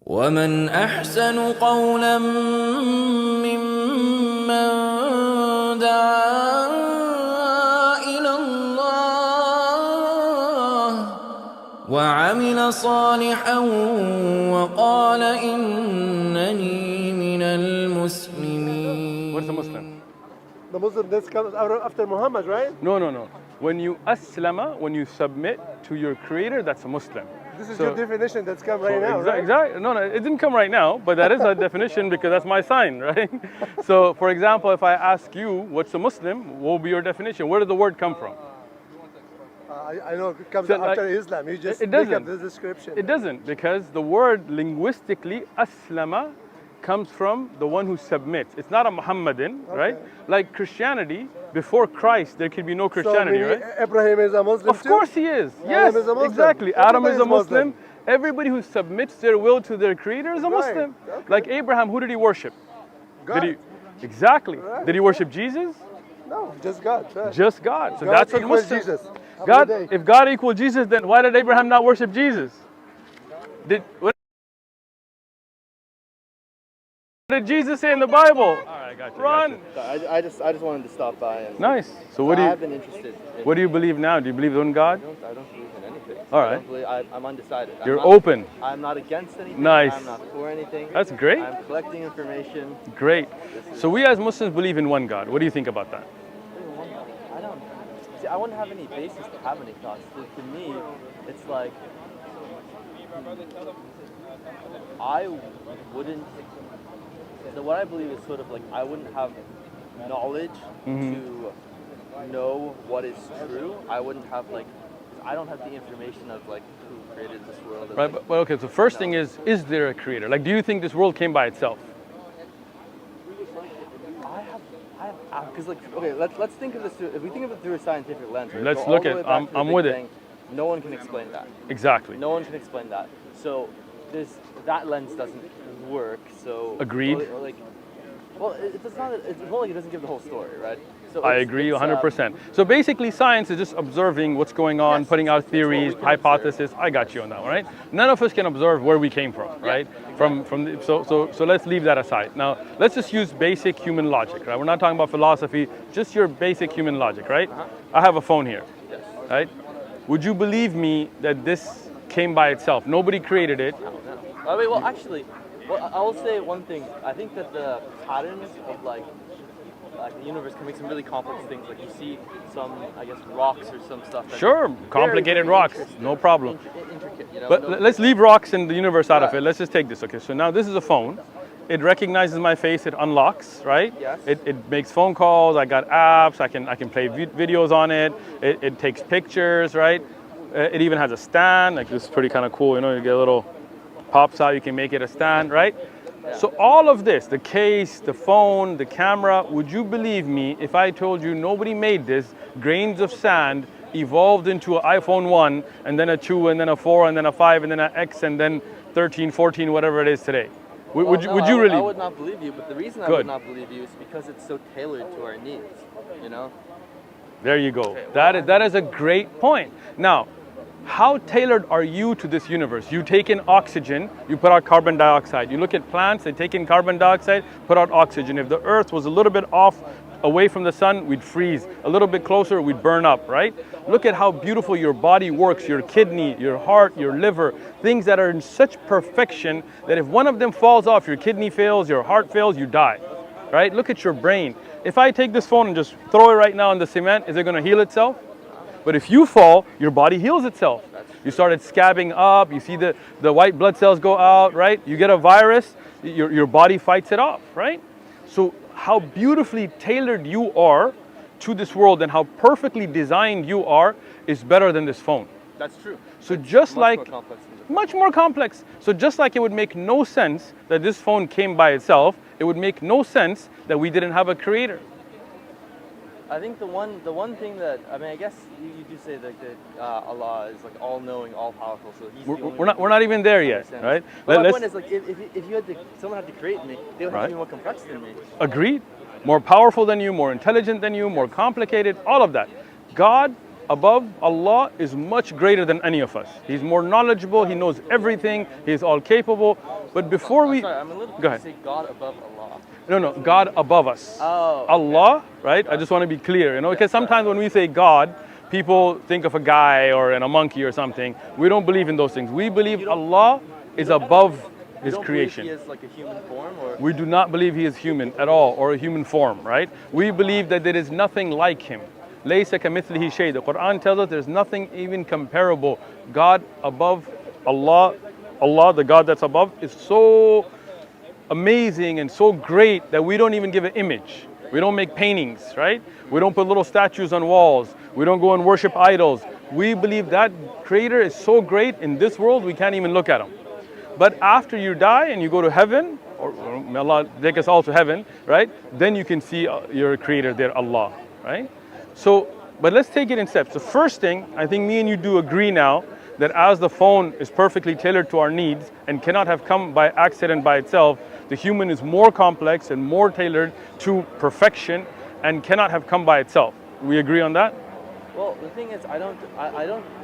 ومن أحسن قولا ممن دعا إلى الله وعمل صالحا وقال إنني من المسلمين. What's a Muslim? The Muslim, this comes after Muhammad, right? No. When you aslama, when you submit to your creator, that's a Muslim. This is your definition that's come right now, right? Exactly. No, it didn't come right now, but that is a definition because that's my sign, right? So, for example, if I ask you, what's a Muslim, what will be your definition? Where did the word come from? I know it comes after Islam. You just make up the description. It doesn't, because the word linguistically, aslama, comes from the one who submits. It's not a Muhammadan, right? Like Christianity, before Christ, there could be no Christianity, right? Abraham is a Muslim Of course he is. Yes, exactly. Adam is a Muslim. Everybody who submits their will to their creator is a Muslim. Like Abraham, who did he worship? God. Exactly. Right. Did he worship Jesus? No, just God. Right. Just God. So God that's what Muslims. Jesus. God, if God equals Jesus, then why did Abraham not worship Jesus? What did Jesus say in the Bible? All right, got you. Run. I just wanted to stop by. And nice. So what do you? I've been interested. What do you believe now? Do you believe in God? I don't believe in anything. All right. I'm undecided. You're open. I'm not against anything. Nice. I'm not for anything. That's great. I'm collecting information. Great. So we as Muslims believe in one God. What do you think about that? I don't. See, I wouldn't have any basis to have any thoughts. To me, it's like I wouldn't. So what I believe is sort of like I wouldn't have knowledge to know what is true. I wouldn't have I don't have the information of like who created this world. Right, but okay. So first thing is there a creator? Like, do you think this world came by itself? I have, because let's think of this. If we think of it through a scientific lens, right? Let's look at. I'm with it. No one can explain that. Exactly. No one can explain that. So that lens doesn't work. So agreed. It's not like it doesn't give the whole story, right? So I agree 100%. So basically, science is just observing what's going on, putting out theories, hypotheses. I got you on that one, right? None of us can observe where we came from, right? Exactly. So let's leave that aside. Now let's just use basic human logic, right? We're not talking about philosophy, just your basic human logic, right? I have a phone here, right? Would you believe me that this came by itself? Nobody created it. I mean, well, actually, I will say one thing. I think that the patterns of like the universe can make some really complex things. Like you see some, I guess, rocks or some stuff. Sure, complicated rocks, no problem. Intricate, you know? But let's leave rocks and the universe out of it. Let's just take this. Okay, so now this is a phone. It recognizes my face. It unlocks, right? Yes. It makes phone calls. I got apps. I can play videos on it. It takes pictures, right? It even has a stand. Like this is pretty kind of cool. You know, you get a little pops out. You can make it a stand, right? Yeah. So all of this, the case, the phone, the camera, would you believe me if I told you nobody made this? Grains of sand evolved into an iPhone 1, and then a 2, and then a 4, and then a 5, and then an X, and then 13, 14, whatever it is today. Would you really? I would not believe you, but the reason I would not believe you is because it's so tailored to our needs, you know? There you go. Okay, that is a great point. Now, how tailored are you to this universe? You take in oxygen, you put out carbon dioxide. You look at plants, they take in carbon dioxide, put out oxygen. If the earth was a little bit off away from the sun, we'd freeze. A little bit closer, we'd burn up, right? Look at how beautiful your body works, your kidney, your heart, your liver, things that are in such perfection that if one of them falls off, your kidney fails, your heart fails, you die, right? Look at your brain. If I take this phone and just throw it right now in the cement, is it gonna heal itself? But if you fall, your body heals itself. You started scabbing up, you see the white blood cells go out, right? You get a virus, your body fights it off, right? So how beautifully tailored you are to this world and how perfectly designed you are is better than this phone. That's true. So just like, much more complex. So just like it would make no sense that this phone came by itself, it would make no sense that we didn't have a creator. I think the one thing that, I mean, I guess you do say that Allah is like all-knowing, all-powerful. So he's we're not even there yet, right? But my point is, like, if someone had to create me, they would have to be more complex than me. Agreed. More powerful than you, more intelligent than you, more complicated, all of that. God above Allah is much greater than any of us. He's more knowledgeable, He knows everything, He's all capable. But before we... Sorry, I'm a little Go ahead. say God above Allah. No, God above us. Oh. Allah, right? I just want to be clear, you know, because sometimes when we say God, people think of a guy or a monkey or something. We don't believe in those things. We believe Allah is above His creation. He is like a human form, or? We do not believe He is human at all, or a human form, right? We believe that there is nothing like Him. لَيْسَ كَمِثْلِهِ شَيْءٌ. The Quran tells us there's nothing even comparable. God above Allah, the God that's above, is so amazing and so great that we don't even give an image. We don't make paintings, right? We don't put little statues on walls. We don't go and worship idols. We believe that Creator is so great in this world, we can't even look at Him. But after you die and you go to heaven, or may Allah take us all to heaven, right? Then you can see your Creator there, Allah, right? So, but let's take it in steps. The first thing, I think me and you do agree now, that as the phone is perfectly tailored to our needs and cannot have come by accident by itself, the human is more complex and more tailored to perfection and cannot have come by itself. We agree on that? Well, the thing is, I don't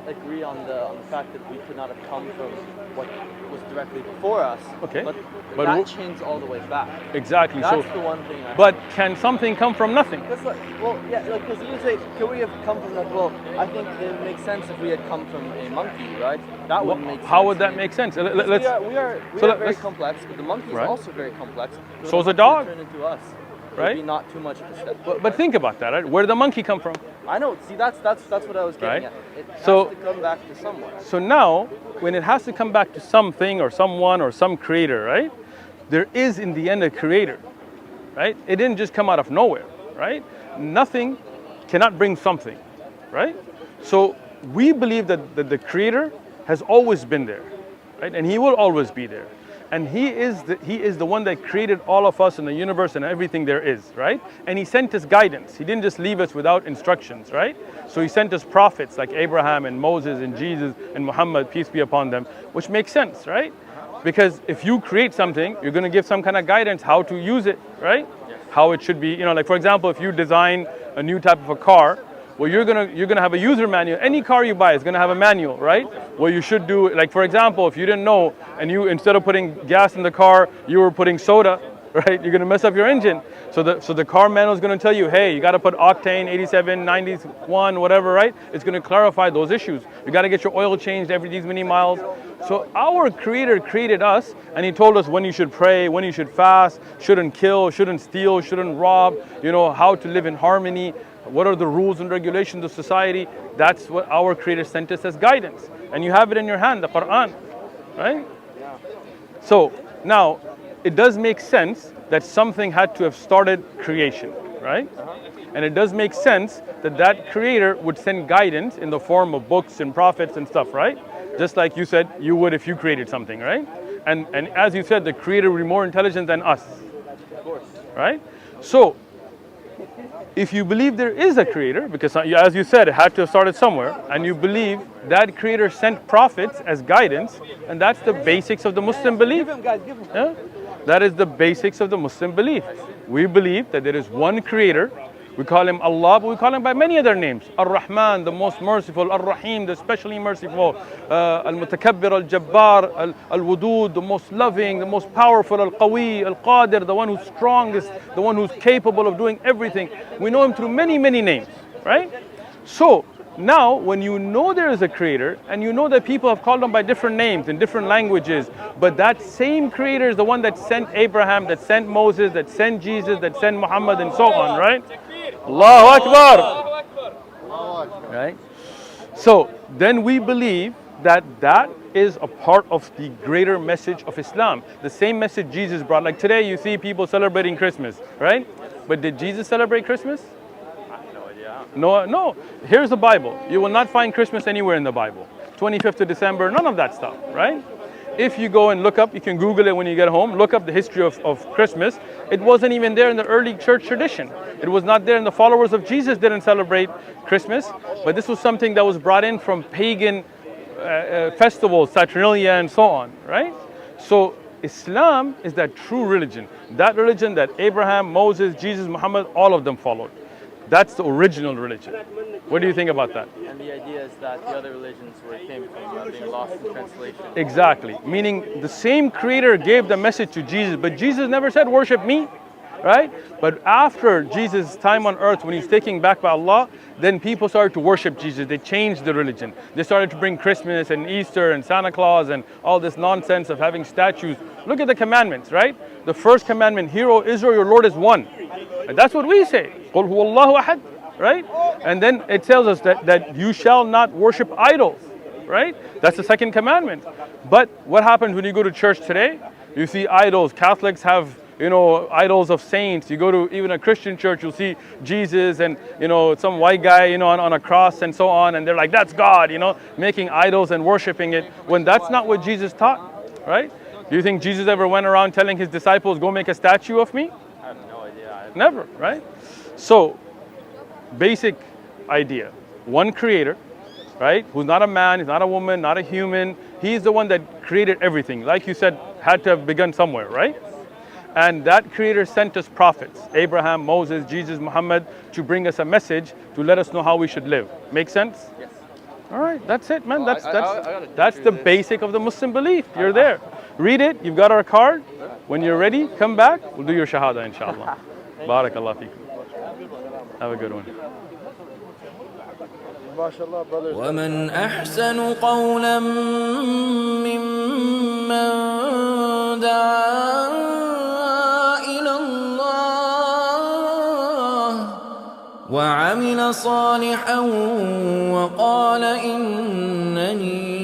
agree on the fact that we could not have come from what was directly before us. Okay. But But that chains all the way back. Exactly. That's So, the one thing. but can something come from nothing? That's like, well, yeah, like, because you say, can we have come from that? Well, I think it would make sense if we had come from a monkey, right? That would make sense. How would that make sense? We are very complex, but the monkey is Right. also very complex. So is a the monkey dog. would turn into us. Right? It'd be not too much of a step. But think about that, right? Where did the monkey come from? I know. See, that's what I was getting Right. at. It has So- to come back to somewhere. So now, when it has to come back to something or someone or some creator, right? There is in the end a creator, right? It didn't just come out of nowhere, right? Nothing cannot bring something, right? So we believe that the creator has always been there, right? And He will always be there. And He is the one that created all of us in the universe and everything there is, right? And He sent us guidance. He didn't just leave us without instructions, right? So He sent us prophets like Abraham and Moses and Jesus and Muhammad, peace be upon them, which makes sense, right? Because if you create something, you're going to give some kind of guidance how to use it, right? How it should be, you know, like for example, if you design a new type of a car, well, you're gonna have a user manual. Any car you buy is gonna have a manual, right? Well, you should do, like for example, if you didn't know, and you instead of putting gas in the car, you were putting soda, right? You're gonna mess up your engine. So the car manual is gonna tell you, hey, you gotta put octane 87, 91, whatever, right? It's gonna clarify those issues. You gotta get your oil changed every these many miles. So our Creator created us, and He told us when you should pray, when you should fast, shouldn't kill, shouldn't steal, shouldn't rob, you know, how to live in harmony. What are the rules and regulations of society? That's what our Creator sent us as guidance. And you have it in your hand, the Quran, right? Yeah. So now, it does make sense that something had to have started creation, right? And it does make sense that that Creator would send guidance in the form of books and prophets and stuff, right? Just like you said you would if you created something, right? And as you said, the Creator would be more intelligent than us, Of course. right? So, if you believe there is a Creator, because as you said, it had to have started somewhere, and you believe that Creator sent prophets as guidance, and that's the basics of the Muslim belief. Give him, guys, give him. Yeah? That is the basics of the Muslim belief. We believe that there is one Creator. We call Him Allah, but we call Him by many other names. Ar-Rahman, the most merciful. Ar-Rahim, the especially merciful. Al-Mutakabbir, Al-Jabbar, Al-Wudud, the most loving, the most powerful. Al-Qawi, Al-Qadir, the one who's strongest, the one who's capable of doing everything. We know Him through many, many names, right? So, now, when you know there is a Creator, and you know that people have called Him by different names in different languages, but that same Creator is the one that sent Abraham, that sent Moses, that sent Jesus, that sent Muhammad, and so on, right? Allahu Akbar! Right? So, then we believe that that is a part of the greater message of Islam. The same message Jesus brought. Like today, you see people celebrating Christmas, right? But did Jesus celebrate Christmas? No. Here's the Bible. You will not find Christmas anywhere in the Bible. 25th of December, none of that stuff, right? If you go and look up, you can Google it when you get home, look up the history of Christmas. It wasn't even there in the early church tradition. It was not there, and the followers of Jesus didn't celebrate Christmas. But this was something that was brought in from pagan festivals, Saturnalia and so on, right? So Islam is that true religion. That religion that Abraham, Moses, Jesus, Muhammad, all of them followed. That's the original religion. What do you think about that? And the idea is that the other religions came from being lost in translation. Exactly. Meaning the same creator gave the message to Jesus, but Jesus never said worship me, right? But after Jesus' time on earth, when he's taken back by Allah, then people started to worship Jesus. They changed the religion. They started to bring Christmas and Easter and Santa Claus and all this nonsense of having statues. Look at the commandments, right? The first commandment, hear, O Israel, your Lord is one. And that's what we say. قُلْ هُوَ اللَّهُ أَحَدٌ, right? And then it tells us that you shall not worship idols, right? That's the second commandment. But what happens when you go to church today? You see idols. Catholics have, idols of saints. You go to even a Christian church, you'll see Jesus and, some white guy, on a cross and so on. And they're like, that's God, making idols and worshiping it, when that's not what Jesus taught, right? Do you think Jesus ever went around telling his disciples, go make a statue of me? I have no idea. Never, right? So, basic idea. One creator, right? Who's not a man, he's not a woman, not a human. He's the one that created everything. Like you said, had to have begun somewhere, right? And that creator sent us prophets, Abraham, Moses, Jesus, Muhammad, to bring us a message to let us know how we should live. Make sense? Yes. All right, that's it, man. Well, That's the basic of the Muslim belief. You're there. Read it. You've got our card. When you're ready, come back. We'll do your shahada, inshallah. Barakallah feekum. Have a good one. MashaAllah, brothers. ومن أحسن قولا ممن دعا إلى الله وعمل صالحا وقال إنني